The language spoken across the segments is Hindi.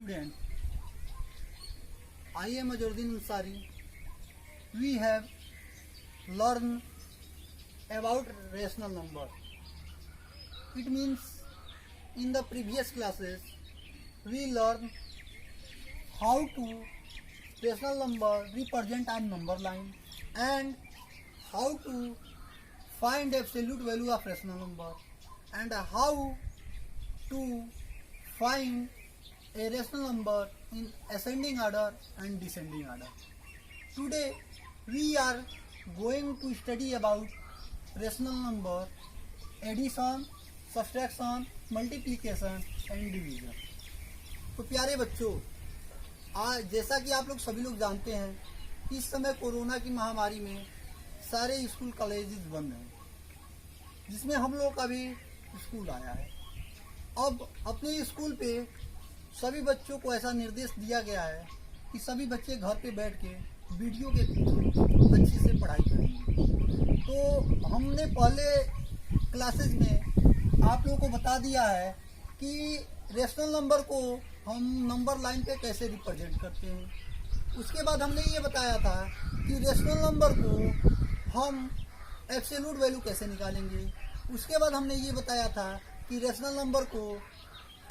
student, I am Azaruddin Ansari. We have learned about rational number. It means in the previous classes we learned how to rational number represent on number line and how to find absolute value of rational number and how to find a rational number in ascending order and descending order. Today we are going to study about rational number, addition, subtraction, multiplication and division. तो प्यारे बच्चों, आज जैसा कि आप लोग सभी लोग जानते हैं, इस समय कोरोना की महामारी में सारे स्कूल कॉलेजेस बंद हैं, जिसमें हम लोग का भी स्कूल आया है। अब अपने स्कूल पे सभी बच्चों को ऐसा निर्देश दिया गया है कि सभी बच्चे घर पे बैठ के वीडियो के थ्रू अच्छे से पढ़ाई करेंगे। तो हमने पहले क्लासेस में आप लोगों को बता दिया है कि रेशनल नंबर को हम नंबर लाइन पे कैसे रिप्रेजेंट करते हैं। उसके बाद हमने ये बताया था कि रेशनल नंबर को हम एब्सोल्यूट वैल्यू कैसे निकालेंगे। उसके बाद हमने ये बताया था कि रेशनल नंबर को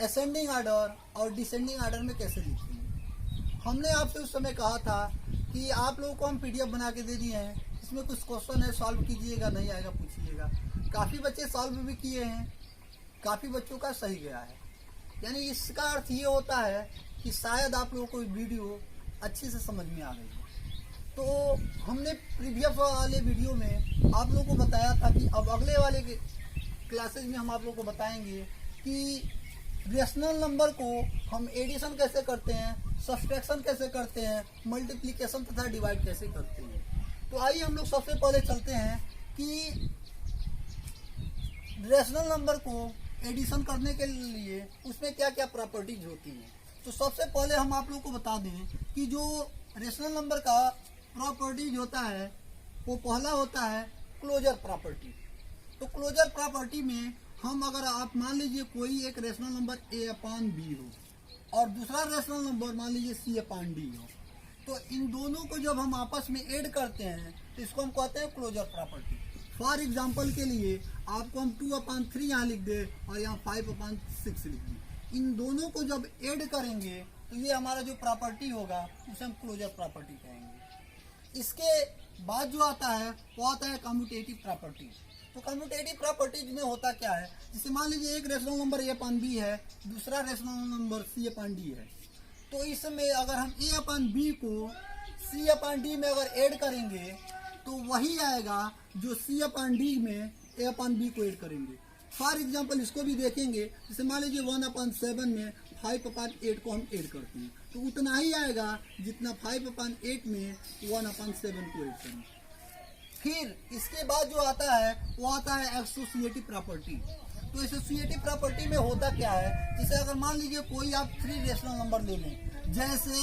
असेंडिंग ऑर्डर और डिसेंडिंग ऑर्डर में कैसे लिखेंगे। हमने आपसे उस समय कहा था कि आप लोगों को हम पीडीएफ बना के दे दिए हैं, इसमें कुछ क्वेश्चन है, सॉल्व कीजिएगा, नहीं आएगा पूछिएगा। काफ़ी बच्चे सॉल्व भी किए हैं, काफ़ी बच्चों का सही गया है। यानी इसका अर्थ ये होता है कि शायद आप लोगों को वीडियो अच्छे से समझ में आ गई है। तो हमने प्रीवियस वाले वीडियो में आप लोगों को बताया था कि अब अगले वाले क्लासेज में हम आप लोगों को बताएंगे कि रेशनल नंबर को हम एडिशन कैसे करते हैं, सब्सट्रैक्शन कैसे करते हैं, मल्टीप्लिकेशन तथा डिवाइड कैसे करते हैं। तो आइए हम लोग सबसे पहले चलते हैं कि रेशनल नंबर को एडिशन करने के लिए उसमें क्या क्या प्रॉपर्टीज होती हैं। तो सबसे पहले हम आप लोग को बता दें कि जो रेशनल नंबर का प्रॉपर्टीज होता है वो पहला होता है क्लोजर प्रॉपर्टी। तो क्लोजर प्रॉपर्टी में हम अगर आप मान लीजिए कोई एक रेशनल नंबर a/b हो और दूसरा रेशनल नंबर मान लीजिए c/d हो, तो इन दोनों को जब हम आपस में ऐड करते हैं तो इसको हम कहते हैं क्लोजर प्रॉपर्टी। फॉर एग्जांपल के लिए आपको हम 2/3 यहाँ लिख दे और यहाँ 5/6 लिख दें। इन दोनों को जब ऐड करेंगे तो ये हमारा जो प्रॉपर्टी होगा उसे हम क्लोजर प्रॉपर्टी कहेंगे। इसके बाद जो आता है वो आता है कम्यूटेटिव प्रॉपर्टी। तो कम्यूटेटिव प्रॉपर्टीज में होता क्या है, जैसे मान लीजिए एक रेशनल नंबर a/b है, दूसरा रेशनल नंबर c/d है, तो इसमें अगर हम a/b को c/d में अगर ऐड करेंगे तो वही आएगा जो c/d में a/b को ऐड करेंगे। फॉर एग्जांपल इसको भी देखेंगे, जैसे मान लीजिए 1/7 में 5/8 को हम ऐड करते हैं तो उतना ही आएगा जितना 5/8 में 1/7 को ऐड करेंगे। फिर इसके बाद जो आता है वो आता है एसोसिएटिव प्रॉपर्टी। तो एसोसिएटिव प्रॉपर्टी में होता क्या है, जैसे अगर मान लीजिए कोई आप 3 रेशनल नंबर ले लें, जैसे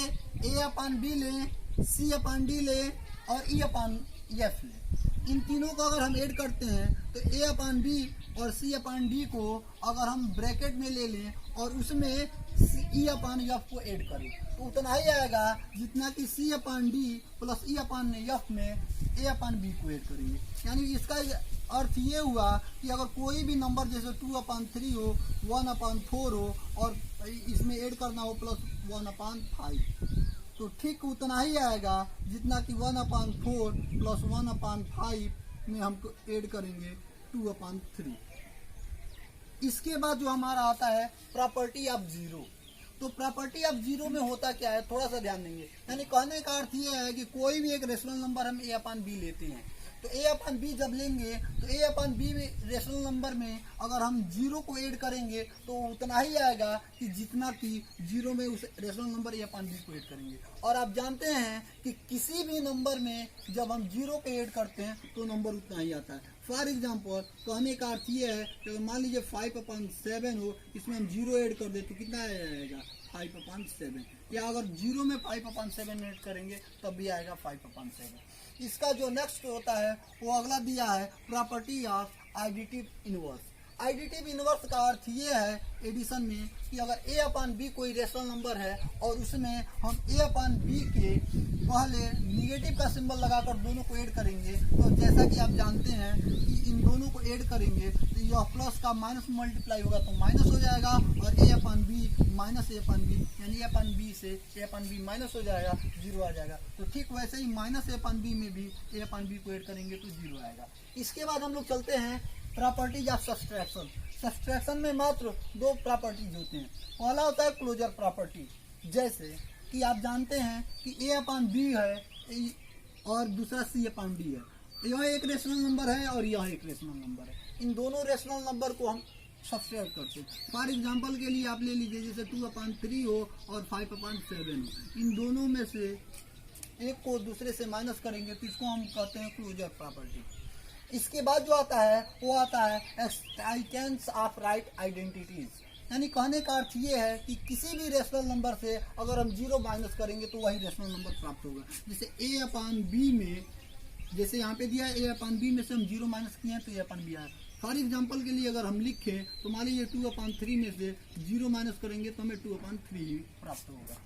a/b लें, c/d लें और e/f लें। इन तीनों को अगर हम ऐड करते हैं तो a/b और c/d को अगर हम ब्रैकेट में ले लें और उसमें e/f को ऐड करें तो उतना ही आएगा जितना कि c/d प्लस e/f में a/b को ऐड करेंगे। यानी इसका अर्थ ये हुआ कि अगर कोई भी नंबर जैसे 2/3 हो, 1/4 हो और इसमें ऐड करना हो प्लस 1/5 तो ठीक उतना ही आएगा जितना कि 1/4 प्लस 1/5 में हम ऐड करेंगे 2/3। इसके बाद जो हमारा आता है प्रॉपर्टी ऑफ जीरो। तो प्रॉपर्टी ऑफ जीरो में होता क्या है, थोड़ा सा ध्यान देंगे। यानी कहने का अर्थ ये है कि कोई भी एक रेशनल नंबर हम a/b लेते हैं तो a/b जब लेंगे तो a/b रेशनल नंबर में अगर हम जीरो को ऐड करेंगे तो उतना ही आएगा कि जितना कि जीरो में उस रेशनल नंबर a/b को ऐड करेंगे। और आप जानते हैं कि किसी भी नंबर में जब हम जीरो को ऐड करते हैं तो नंबर उतना ही आता है। फॉर एग्जाम्पल कहने का अर्थ ये है कि मान लीजिए 5/7 हो, इसमें हम जीरो ऐड कर दे तो कितना आएगा 5/7, या अगर जीरो में 5/7 ऐड करेंगे तब भी आएगा 5/7। इसका जो नेक्स्ट होता है वो अगला दिया है property of additive inverse. Additive inverse का अर्थ ये है एडिशन में कि अगर a अपान बी कोई रेशनल नंबर है और उसमें हम a अपान बी के पहले निगेटिव का सिंबल लगाकर दोनों को ऐड करेंगे, तो जैसा कि आप जानते हैं कि इन दोनों को ऐड करेंगे तो यह प्लस का माइनस में मल्टीप्लाई होगा तो माइनस हो जाएगा, और a upon b minus a upon b यानी a अपान बी से a अपान बी माइनस हो जाएगा, जीरो आ जाएगा। तो ठीक वैसे ही माइनस a अपान बी में भी a अपान बी को ऐड करेंगे तो जीरो आएगा। इसके बाद हम लोग चलते हैं प्रॉपर्टीज ऑफ सब्सट्रैक्शन। सब्सट्रैक्शन में मात्र दो प्रॉपर्टीज होते हैं। पहला होता है क्लोजर प्रॉपर्टी, जैसे कि आप जानते हैं कि a अपान बी है और दूसरा c अपान डी है। यह एक रेशनल नंबर है और यह एक रेशनल नंबर है। इन दोनों रेशनल नंबर को हम सब्सट्रैक्ट करते हैं। फॉर एग्जांपल के लिए आप ले लीजिए जैसे 2 अपान 3 हो और 5 अपान 7 हो, इन दोनों में से एक को दूसरे से माइनस करेंगे तो इसको हम कहते हैं क्लोजर प्रॉपर्टी। इसके बाद जो आता है वो आता है एक्सटेंस ऑफ राइट आइडेंटिटीज, यानी कहने का अर्थ ये है कि किसी भी रेशनल नंबर से अगर हम जीरो माइनस करेंगे तो वही रेशनल नंबर प्राप्त होगा। जैसे a अपान बी में, जैसे यहाँ पे दिया है a अपान बी में से हम जीरो माइनस किए हैं तो a अपान बी आया। फॉर एग्जाम्पल के लिए अगर हम लिखें तो मान लीजिए 2 अपान 3 में से जीरो माइनस करेंगे तो हमें 2 अपान 3 प्राप्त होगा।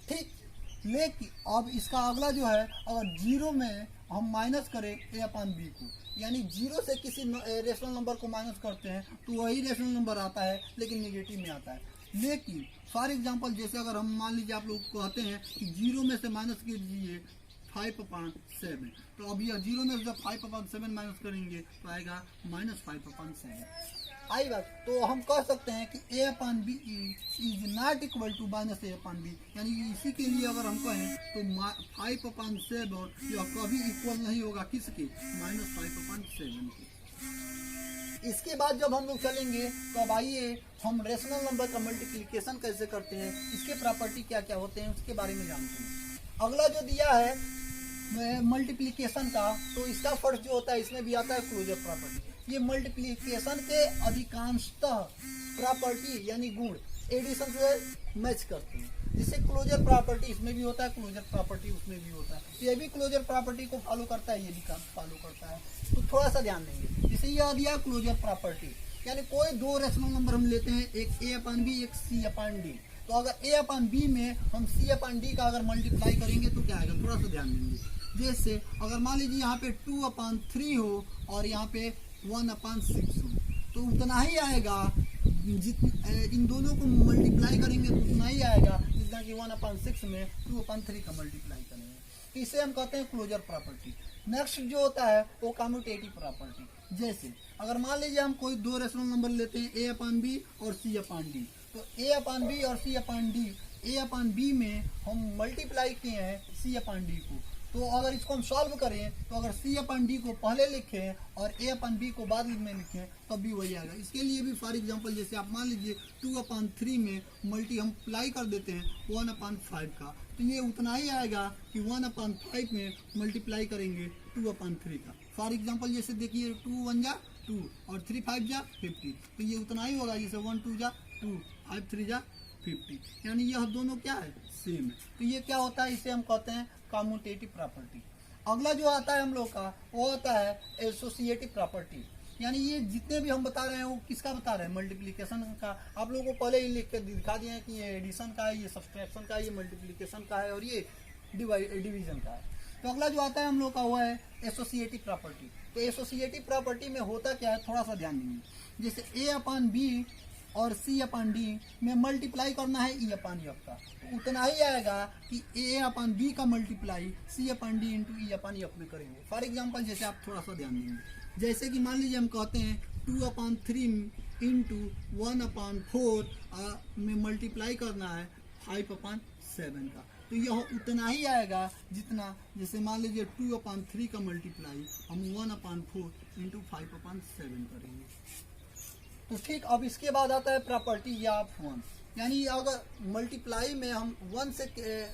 ठीक, लेकिन अब इसका अगला जो है अगर जीरो में हम माइनस करें a अपान बी को, यानी जीरो से किसी रेशनल नंबर को माइनस करते हैं तो वही रेशनल नंबर आता है लेकिन नेगेटिव में आता है। लेकिन फॉर एग्जांपल जैसे अगर हम मान लीजिए आप लोग कहते हैं कि जीरो में से माइनस कीजिए 5 अपान 7, तो अब यह जीरो में से जब 5 अपान 7 माइनस करेंगे तो आएगा माइनस 5 अपान 7। आई बात, तो हम कह सकते हैं कि a upon b is not equal to minus a upon b, यानी इसी के लिए अगर हम कहें तो 5 अपान 7 यह कभी इक्वल नहीं होगा किसके, माइनस 5 अपान 7 के। इसके बाद जब हम लोग चलेंगे तो अब आइए हम रेशनल नंबर का मल्टीप्लिकेशन कैसे करते हैं, इसके प्रॉपर्टी क्या क्या होते हैं उसके बारे में जानते हैं। अगला जो दिया है मल्टीप्लिकेशन का, तो इसका फर्स्ट जो होता है इसमें भी आता है क्लोजर प्रॉपर्टी। ये मल्टीप्लिकेशन के अधिकांशतः प्रॉपर्टी यानी गुण एडिशन से मैच करते हैं। जिससे क्लोजर प्रॉपर्टी इसमें भी होता है, क्लोजर प्रॉपर्टी उसमें भी होता है। ये भी क्लोजर प्रॉपर्टी को फॉलो करता है, ये भी फॉलो करता है, तो थोड़ा सा ध्यान देंगे। जैसे ये आ दिया क्लोजर प्रॉपर्टी, यानी कोई दो रेशनल नंबर हम लेते हैं, एक a अपान बी एक c अपान डी। तो अगर a अपान बी में हम c अपान डी का अगर मल्टीप्लाई करेंगे तो क्या आएगा, थोड़ा सा ध्यान देंगे। जैसे अगर मान लीजिए यहाँ पे 2 अपान 3 हो और यहाँ पे 1 अपान 6 हो, तो उतना ही आएगा, इन दोनों को मल्टीप्लाई करेंगे तो उतना ही आएगा जितना कि 1 अपान 6 में 2 अपान 3 का मल्टीप्लाई करेंगे। तो इसे हम कहते हैं क्लोजर प्रॉपर्टी। नेक्स्ट जो होता है वो कम्यूटेटिव प्रॉपर्टी। जैसे अगर मान लीजिए हम कोई दो रेशनल नंबर लेते हैं a अपान बी और c अपान डी, तो a अपान बी और c upon d, a upon b में हम मल्टीप्लाई किए हैं c अपान डी को, तो अगर इसको हम सॉल्व करें तो अगर c अपान डी को पहले लिखें और a अपान बी को बाद में लिखें तब भी वही आएगा। इसके लिए भी फॉर एग्जांपल जैसे आप मान लीजिए 2 अपान 3 में हम अप्लाई कर देते हैं 1 अपान 5 का, तो ये उतना ही आएगा कि 1 अपान 5 में मल्टीप्लाई करेंगे 2 अपान 3 का। फॉर एग्जांपल जैसे देखिए 2 1 जा 2 और 3 5 जा 50, तो ये उतना ही होगा जैसे 1 2 जा 2 5 3 जा 50, यानी यह दोनों क्या है, सेम है। तो ये क्या होता है, इसे हम कहते हैं कम्यूटेटिव प्रॉपर्टी। अगला जो आता है हम लोग का वो होता है एसोसिएटिव प्रॉपर्टी, यानी ये जितने भी हम बता रहे हैं वो किसका बता रहे हैं, मल्टीप्लिकेशन का। आप लोगों को पहले ही लिख के दिखा दिए हैं कि ये एडिशन का है, ये सब्सट्रैक्शन का है, ये मल्टीप्लिकेशन का है और ये डिवीजन का है। तो अगला जो आता है हम लोग का वो है एसोसिएटिव प्रॉपर्टी। तो एसोसिएटिव प्रॉपर्टी में होता क्या है, थोड़ा सा ध्यान देंगे। जैसे a अपान बी और c अपान डी में मल्टीप्लाई करना है e अपान एफ का, तो उतना ही आएगा कि a अपान बी का multiply c upon D into e upon F में करेंगे। फॉर एग्जांपल जैसे आप थोड़ा सा ध्यान देंगे, जैसे कि मान लीजिए हम कहते हैं 2 अपान 3 इंटू 1 अपान 4 में मल्टीप्लाई करना है 5 अपान 7 का, तो यह उतना ही आएगा जितना, जैसे मान लीजिए 2 अपान 3 का मल्टीप्लाई हम 1 अपान 4 इंटू 5 अपान 7 करेंगे। तो ठीक, अब इसके बाद आता है प्रॉपर्टी या ऑफ 1, यानी अगर मल्टीप्लाई में हम 1 से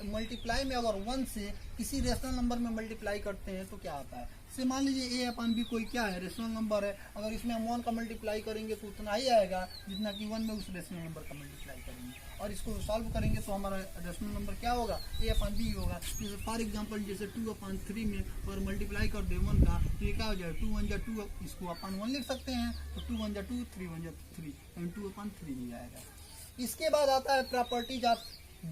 मल्टीप्लाई में अगर 1 से किसी रेशनल नंबर में मल्टीप्लाई करते हैं तो क्या आता है। जैसे मान लीजिए a अपान बी कोई क्या है, रेशनल नंबर है, अगर इसमें हम 1 का मल्टीप्लाई करेंगे तो उतना ही आएगा जितना कि 1 में उस रेशनल नंबर का मल्टीप्लाई करेंगे। और इसको सॉल्व करेंगे तो हमारा रेशनल नंबर क्या होगा, a/b होगा। जैसे फॉर एग्जांपल जैसे 2/3 में अगर मल्टीप्लाई कर दे 1 का तो ये क्या हो जाएगा 2 1 जा 2, इसको अपन 1 लिख सकते हैं तो 2 1 जा 2, 3 1 जा 3, 2/3 ही आएगा। इसके बाद आता है प्रॉपर्टीज ऑफ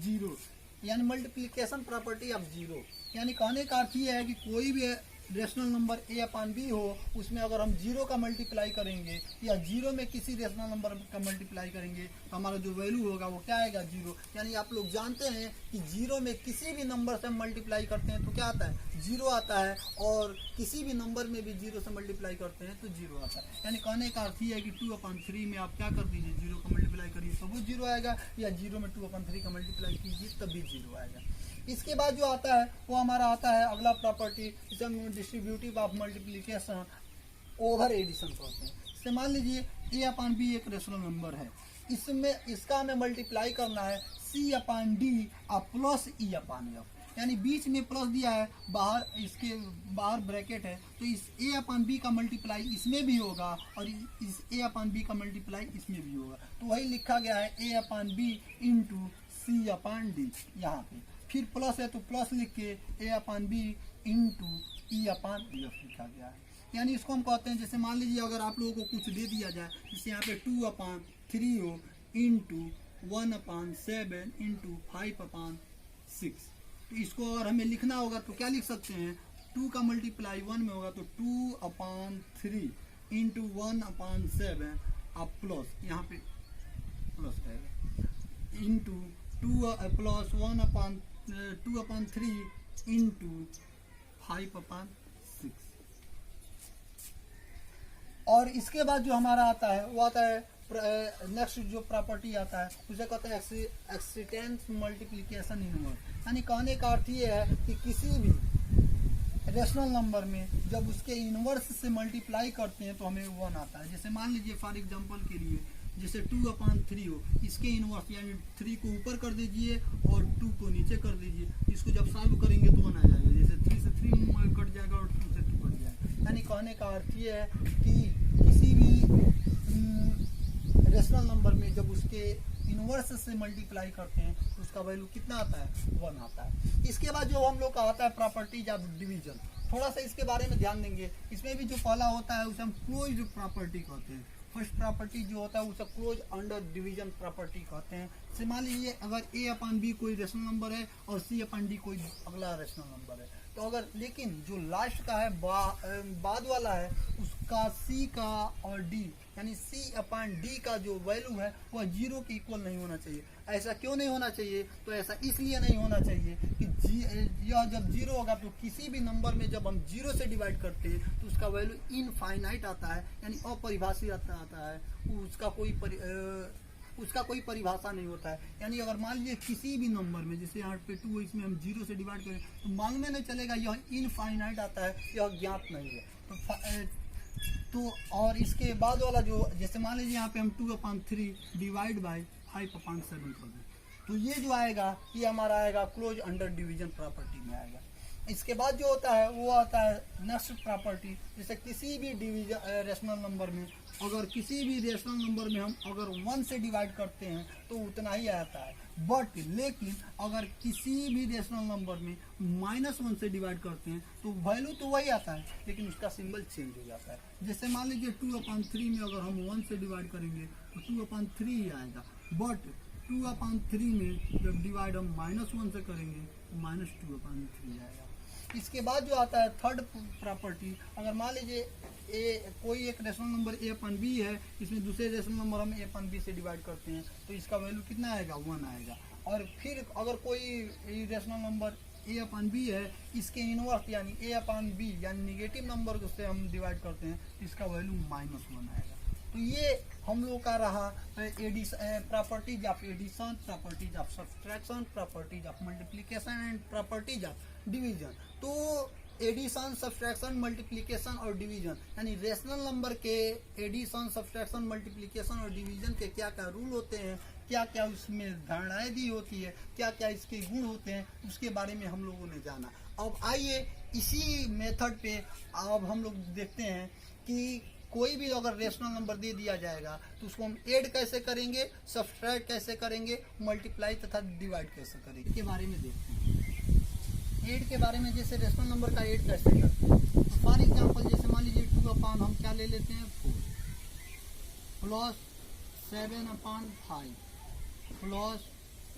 जीरो, यानी मल्टीप्लिकेशन प्रॉपर्टी ऑफ जीरो। यानी कहने का अर्थ ये है कि कोई भी रेशनल नंबर a/b हो, उसमें अगर हम जीरो का मल्टीप्लाई करेंगे या जीरो में किसी रेशनल नंबर का मल्टीप्लाई करेंगे तो हमारा जो वैल्यू होगा वो क्या आएगा, जीरो। यानी आप लोग जानते हैं कि जीरो में किसी भी नंबर से हम मल्टीप्लाई करते हैं तो क्या आता है, जीरो आता है, और किसी भी नंबर में भी जीरो से मल्टीप्लाई करते हैं तो जीरो आता है। यानी कहने का अर्थ ये है कि 2/3 में आप क्या कर दीजिए, जीरो का मल्टीप्लाई करिए तो वो जीरो आएगा, या जीरो में 2/3 का मल्टीप्लाई कीजिए तभी जीरो आएगा। इसके बाद जो आता है वो हमारा आता है अगला प्रॉपर्टी, जिसे हम distributive of multiplication over addition कहते हैं। जैसे मान लीजिए a/b एक रेशनल नंबर है, इसमें इसका हमें मल्टीप्लाई करना है c/d और प्लस e/f, यानी बीच में प्लस दिया है, बाहर इसके बाहर ब्रैकेट है, तो इस a/b का मल्टीप्लाई इसमें भी होगा और इस a/b का मल्टीप्लाई इसमें भी होगा। तो वही लिखा गया है a/b इंटू c/d, यहाँ पे फिर प्लस है तो प्लस लिख के a/b इंटू e/f लिखा गया है। यानी इसको हम कहते हैं, जैसे मान लीजिए अगर आप लोगों को कुछ दे दिया जाए, जैसे यहाँ पे 2/3 हो इंटू 1/7 इंटू 5/6, तो इसको अगर हमें लिखना होगा तो क्या लिख सकते हैं, 2 का मल्टीप्लाई 1 में होगा तो 2/3 इंटू 1/7 अब प्लस यहाँ पे प्लस रहेगा इंटू 2 प्लस 2/3 इंटू 5/6। और इसके बाद जो हमारा आता है वो आता है नेक्स्ट जो प्रॉपर्टी आता है उसे कहते हैं एक्सीटेंट मल्टीप्लिकेशन इनवर्स। यानी कहने का अर्थ ये है कि किसी भी रेशनल नंबर में जब उसके इनवर्स से मल्टीप्लाई करते हैं तो हमें 1 आता है। जैसे मान लीजिए फॉर एग्जांपल के लिए जैसे 2/3 हो, इसके इनवर्स यानी 3 को ऊपर कर दीजिए और 2 को नीचे कर दीजिए, इसको जब सॉल्व करेंगे तो 1 आ जाएगा। जैसे 3 से 3 कट जाएगा और 2 से 2 कट जाएगा। यानी कहने का अर्थ ये है कि किसी भी रेशनल नंबर में जब उसके इनवर्स से मल्टीप्लाई करते हैं तो उसका वैल्यू कितना आता है, 1 आता है। इसके बाद जो हम लोग का आता है प्रॉपर्टीज ऑफ डिवीजन, थोड़ा सा इसके बारे में ध्यान देंगे। इसमें भी जो पहला होता है उसे हम क्लोज्ड प्रॉपर्टी कहते हैं। फर्स्ट प्रॉपर्टी जो होता है उसे क्लोज अंडर डिवीजन प्रॉपर्टी कहते हैं। जैसे मान लीजिए अगर a/b कोई रेशनल नंबर है और c/d कोई अगला रेशनल नंबर है, तो अगर लेकिन जो लास्ट का है बाद वाला है उसका c का और d यानी c/d का जो वैल्यू है वह 0 के इक्वल नहीं होना चाहिए। ऐसा क्यों नहीं होना चाहिए, तो ऐसा इसलिए नहीं होना चाहिए कि यह जब 0 होगा तो किसी भी नंबर में जब हम 0 से डिवाइड करते हैं तो उसका वैल्यू इनफाइनाइट आता है, यानी अपरिभाषित आता है, उसका कोई परिभाषा नहीं होता है। यानी अगर मान लीजिए किसी भी नंबर में जैसे यहाँ पे 2 इसमें हम 0 से डिवाइड करें तो मालूम नहीं चलेगा यह इनफाइनाइट आता है, यह ज्ञात नहीं है। तो और इसके बाद वाला जो जैसे मान लीजिए यहाँ पे हम 2/3 डिवाइड बाई 5/7 कर दें तो ये जो आएगा ये हमारा आएगा क्लोज अंडर डिवीजन प्रॉपर्टी में आएगा। इसके बाद जो होता है वो आता है नेक्स्ट प्रॉपर्टी, जैसे किसी भी डिवीजन रेशनल नंबर में अगर किसी भी रेशनल नंबर में हम अगर 1 से डिवाइड करते हैं तो उतना ही आता है, बट लेकिन अगर किसी भी रेशनल नंबर में -1 से डिवाइड करते हैं तो वैल्यू तो वही आता है लेकिन उसका सिंबल चेंज हो जाता है। जैसे मान लीजिए 2/3 में अगर हम 1 से डिवाइड करेंगे तो 2/3 ही आएगा, बट 2/3 में जब डिवाइड हम -1 से करेंगे तो -2/3 आएगा। इसके बाद जो आता है थर्ड प्रॉपर्टी, अगर मान लीजिए कोई एक रेशनल नंबर a/b है, इसमें दूसरे रेशनल नंबर हम a/b से डिवाइड करते हैं तो इसका वैल्यू कितना आएगा, 1 आएगा। और फिर अगर कोई रेशनल नंबर a/b है, इसके इनवर्स यानी a/b यानी निगेटिव नंबर से हम डिवाइड करते हैं तो इसका वैल्यू -1 आएगा। तो ये हम लोग का रहा properties of addition, properties of subtraction, properties of multiplication and properties of division. तो एडिशन, सब्सट्रैक्शन, मल्टीप्लिकेशन और डिवीजन यानी रेशनल नंबर के एडिशन, सब्सट्रैक्शन, मल्टीप्लिकेशन और डिवीजन के क्या क्या रूल होते हैं, क्या क्या उसमें धारणाएं दी होती है, क्या क्या इसके गुण होते हैं, उसके बारे में हम लोगों ने जाना। अब आइए इसी मेथड पे अब हम लोग देखते हैं कि कोई भी अगर रेशनल नंबर दे दिया जाएगा तो उसको हम ऐड कैसे करेंगे, सब्सट्रैक्ट कैसे करेंगे, मल्टीप्लाई तथा डिवाइड कैसे करेंगे के बारे में देखते हैं। ऐड के बारे में, जैसे रेशनल नंबर का ऐड कैसे करते हैं, तो फॉर एग्जाम्पल जैसे मान लीजिए 2 हम क्या ले लेते हैं 4 प्लस 7/5 प्लस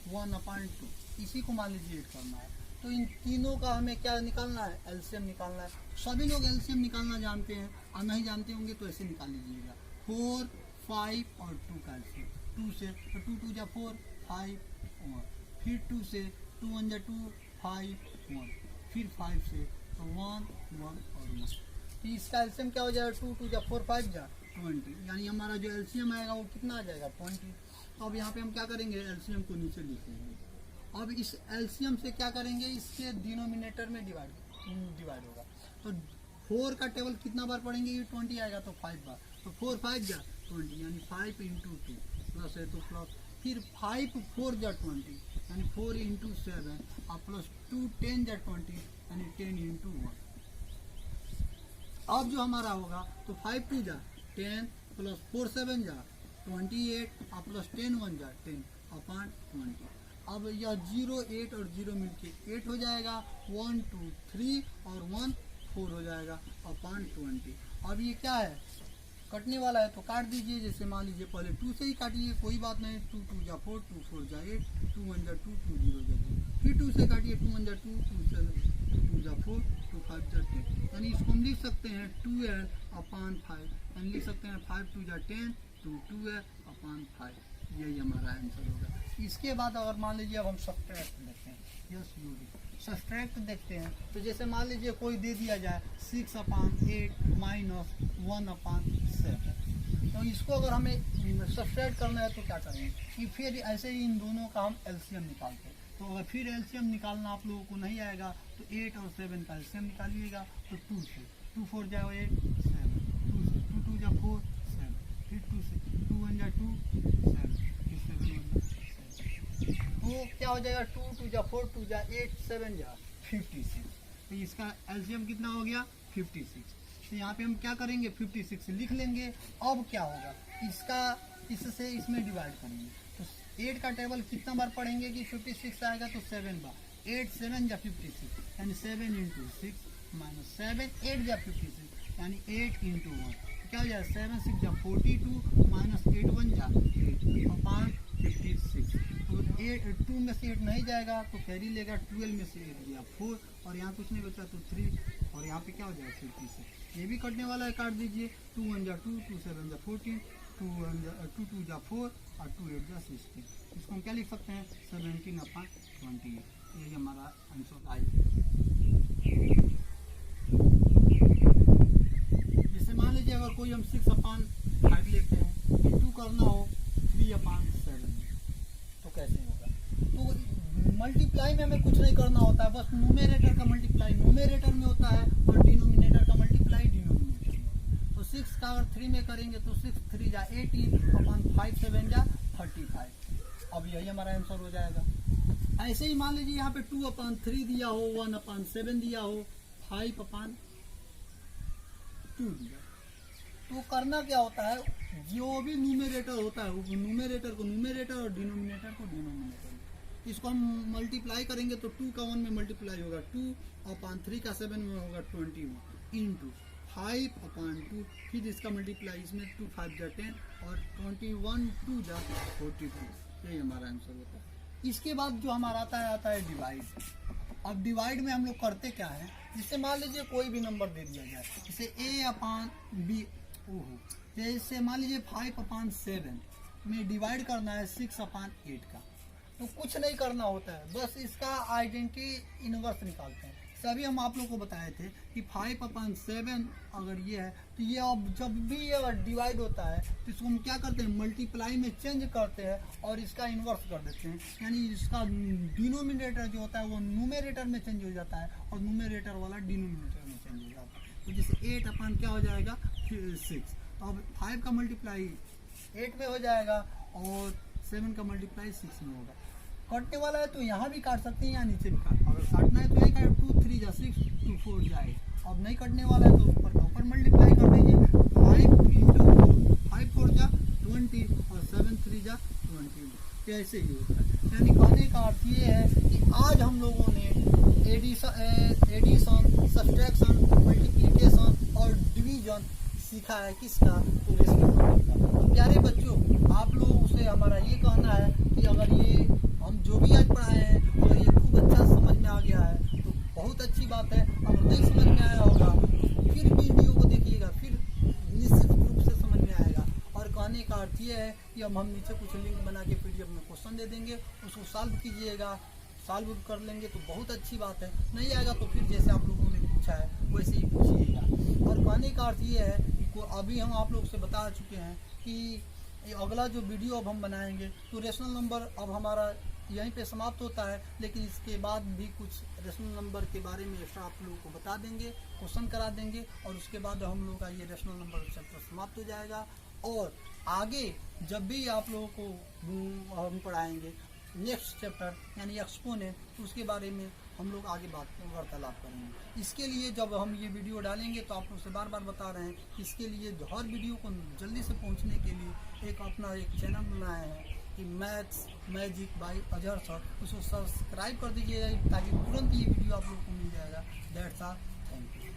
1/2, इसी को मान लीजिए ऐड करना है। तो इन तीनों का हमें क्या निकालना है, एलसीएम निकालना है। सभी लोग एलसीएम निकालना जानते हैं, और नहीं जानते होंगे तो ऐसे निकाल लीजिएगा 4, 5 और 2 का एलसीएम। 2 से तो 2 2 जा 4, 5 1, फिर 2 से 2 1 जा 2, 5 1, फिर 5 से तो 1 1 और 1। तो इसका एलसीएम क्या हो जाएगा, 2 2 जा 4, 5 जा 20, यानी हमारा जो एलसीएम आएगा वो कितना आ जाएगा 20। तो अब यहाँ पे हम क्या करेंगे, एलसीएम को नीचे लिख लेंगे। अब इस एलसीएम से क्या करेंगे, इसके डिनोमिनेटर में डिवाइड होगा। तो 4 का टेबल कितना बार पढ़ेंगे, ये 20 आएगा तो 5 बार, तो 4 5 जा 20, यानी 5 × 2 प्लस है तो प्लस, फिर 5 4 जा 20, यानी 4 × 7 और प्लस 2 10 जा 20, यानी 10 × 1। अब जो हमारा होगा तो 5 2 जा 10 प्लस 4 7 जा 28 और प्लस 10 1 जा 10/20। अब यह 0 8 और 0 मिलके 8 हो जाएगा, 1 2 3 और 1 4 हो जाएगा /20। अब ये क्या है, कटने वाला है तो काट दीजिए। जैसे मान लीजिए पहले 2 से ही काटिए, कोई बात नहीं, 2 2 जा 4, 2 4 जा 8, 2 1 जा 2, 2 0 जा 2, फिर 2 से काटिए, 2 1 जा 2, 2 7, 2 2 जा 4, 2 5 जा 10, यानी इसको हम लिख सकते हैं 12/5, यानी लिख सकते हैं 5 2 जा 10, 2 12/5। यही हमारा आंसर होगा। इसके बाद अगर मान लीजिए अब हम सब्सट्रैक्ट देखते हैं, यस सब्सट्रैक्ट देखते हैं। तो जैसे मान लीजिए कोई दे दिया जाए 6/8 माइनस 1/7, तो इसको अगर हमें सब्सट्रैक्ट करना है तो क्या करेंगे कि फिर ऐसे ही इन दोनों का हम एलसीएम निकालते हैं। तो अगर फिर एलसीएम निकालना आप लोगों को नहीं आएगा तो 8 और 7 का एलसीएम निकालिएगा। तो 2 से 2 4 जा 8 7, 2 से 2 2 जा 4 7, फिर 2 से 2 1 जा 2 7, फिर 7 1 जा 7, तो क्या हो जाएगा 2 2 जा 4, 2 जा 8 7 जा 56। तो इसका एलसीएम कितना हो गया 56। तो यहाँ पे हम क्या करेंगे 56 लिख लेंगे। अब क्या होगा, इसका इससे इसमें डिवाइड करेंगे। तो 8 का टेबल कितना बार पढ़ेंगे कि 56 आएगा, तो 7 बार, 8 7 जा 56, यानी 7 × 6 माइनस 7 8 जा 56, यानी 8 × 1, क्या हो जाएगा 7 6 जा 42 माइनस 8 1 जा 8/56। तो 2 में से 8 नहीं जाएगा तो कैरी लेगा, 12 में से 8 गया 4, और यहाँ कुछ नहीं बचा तो 3, और यहाँ पे क्या हो जाएगा 56। ये भी कटने वाला है, काट दीजिए। 2 1 जा 2, 2 7 जा 14, 2 2 जा 4 और 2 8 जा 16। इसको हम क्या लिख सकते हैं 17/20। यही हमारा आंसर आएगा। जैसे मान लीजिए अगर कोई हम 6/5 लेते हैं, इंटू करना हो 3/7, तो कैसे होगा। तो मल्टीप्लाई में हमें कुछ नहीं करना होता है, बस न्यूमेरेटर का मल्टीप्लाई न्यूमेरेटर में होता है और डिनोमिनेटर का मल्टीप्लाई डिनोमिनेटर में। तो 6 का अगर 3 में करेंगे तो 6 3 जा 18/5 7 जा 35। अब यही हमारा आंसर हो जाएगा। ऐसे ही मान लीजिए यहाँ पे 2/3 दिया हो, 1/7 दिया हो, 5/2 दिया। तो करना क्या होता है, जो भी न्यूमेरेटर होता है वो न्यूमेरेटर को न्यूमेरेटर और डिनोमिनेटर को डिनोमिनेटर में, इसको हम मल्टीप्लाई करेंगे तो 2 का 1 में मल्टीप्लाई होगा 2/3 का 7 में होगा 21 इंटू 5/2, फिर इसका मल्टीप्लाई इसमें 2 5 जा 10 और 21 2 जा 42। यही हमारा आंसर होता है। इसके बाद जो हमारा आता है डिवाइड। अब डिवाइड में हम लोग करते क्या है, जिससे मान लीजिए कोई भी नंबर दे दिया जाए, जैसे A/B, जैसे मान लीजिए 5/7 में डिवाइड करना है 6/8 का। तो कुछ नहीं करना होता है, बस इसका आइडेंटिटी इनवर्स निकालते हैं। सभी हम आप लोग को बताए थे कि 5/7 अगर ये है तो ये अब जब भी ये डिवाइड होता है तो इसको हम क्या करते हैं मल्टीप्लाई में चेंज करते हैं और इसका इन्वर्स कर देते हैं, यानी इसका डिनोमिनेटर जो होता है वो न्यूमेरेटर में चेंज हो जाता है और न्यूमेरेटर वाला डिनोमिनेटर में चेंज हो जाता है। तो जैसे 8 क्या हो जाएगा 6, तो अब 5 का मल्टीप्लाई 8 में हो जाएगा और 7 का मल्टीप्लाई 6 में होगा। कटने वाला है तो यहाँ भी काट सकते हैं, यहाँ नीचे भी काट, अगर काटना है तो यही काट 2 3 जा 6, 2 4 जा 8, अब नहीं कटने वाला है तो ऊपर का ऊपर मल्टीप्लाई कर दीजिए। 5 4 जा 20 और 7 3 जा 20, ऐसे ही होता है। यानी कहने का अर्थ ये है कि आज हम लोगों ने एडिशन, सब्सट्रैक्शन, मल्टीप्लिकेशन और डिवीजन सीखा है। किसका? तो रेशनल नंबर का। तो प्यारे बच्चों, आप लोगों से हमारा ये कहना है कि अगर ये हम जो भी आज पढ़ाए हैं अगर ये खूब अच्छा समझ में आ गया है तो बहुत अच्छी बात है। अगर नहीं समझ में आया होगा तो फिर वीडियो को देखिएगा, फिर निश्चित रूप से समझ में आएगा। और कहने का अर्थ ये है कि अब हम नीचे कुछ लिंक बना के PDF में क्वेश्चन दे देंगे, उसको सॉल्व कीजिएगा। सॉल्व कर लेंगे तो बहुत अच्छी बात है, नहीं आएगा तो फिर जैसे आप लोगों ने पूछा है वैसे ही पूछिएगा। और कहने का अर्थ ये है कि अभी हम आप लोग से बता चुके हैं कि अगला जो वीडियो अब हम बनाएंगे तो रेशनल नंबर अब हमारा यहीं पे समाप्त होता है, लेकिन इसके बाद भी कुछ रेशनल नंबर के बारे में एक्स्ट्रा आप लोगों को बता देंगे, क्वेश्चन करा देंगे और उसके बाद हम लोग का ये रेशनल नंबर चैप्टर समाप्त हो जाएगा। और आगे जब भी आप लोगों को हम पढ़ाएंगे नेक्स्ट चैप्टर यानी एक्सपोनेंट, तो उसके बारे में हम लोग आगे वार्तालाप करेंगे। इसके लिए जब हम ये वीडियो डालेंगे तो आप लोग से बार बार बता रहे हैं, इसके लिए हर वीडियो को जल्दी से पहुंचने के लिए अपना एक चैनल बनाए हैं कि maths magic by Azhar sir, उसको सब्सक्राइब कर दीजिएगा ताकि तुरंत ये वीडियो आप लोग को मिल जाएगा। That's all, thank you.